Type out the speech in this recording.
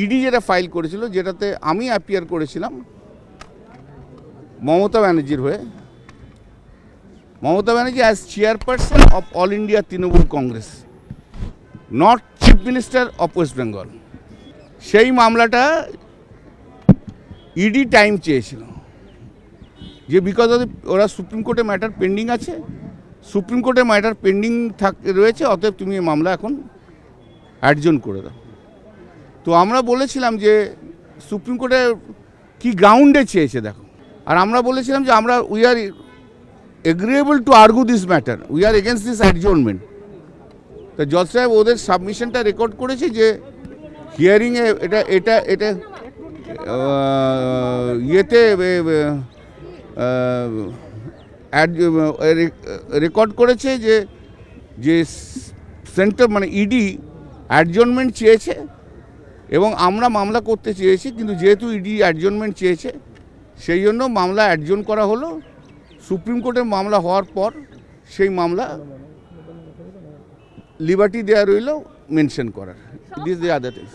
ED যেটা file করেছিল, যেটাতে আমি অ্যাপিয়ার করেছিলাম মমতা ব্যানার্জির হয়ে, Mamata Banerjee as chairperson of all India Trinamool Congress, not chief minister of West Bengal. সেই মামলাটা ইডি টাইম চেয়েছিল যে বিকজ অফ ওরা সুপ্রিম কোর্টে ম্যাটার পেন্ডিং আছে, সুপ্রিম কোর্টে ম্যাটার পেন্ডিং রয়েছে, অতএব তুমি এই মামলা এখন অ্যাডজন করে দাও। তো আমরা বলেছিলাম যে সুপ্রিম কোর্টে কি গ্রাউন্ডে চেয়েছে দেখো, আর আমরা বলেছিলাম যে আমরা we are agreeable two argue this matter, we are against this adjournment. তো জজ সাহেব ওদের সাবমিশনটা রেকর্ড করেছে যে হিয়ারিংয়ে এটা ইয়েতে রেকর্ড করেছে যে সেন্টার মানে ইডি অ্যাডজনমেন্ট চেয়েছে এবং আমরা মামলা করতে চেয়েছি, কিন্তু যেহেতু ইডি অ্যাডজনমেন্ট চেয়েছে সেই জন্য মামলা অ্যাডজন করা হলো। সুপ্রিম কোর্টের মামলা হওয়ার পর সেই মামলা লিবার্টি দেওয়া রইল মেনশন করার। This the other things.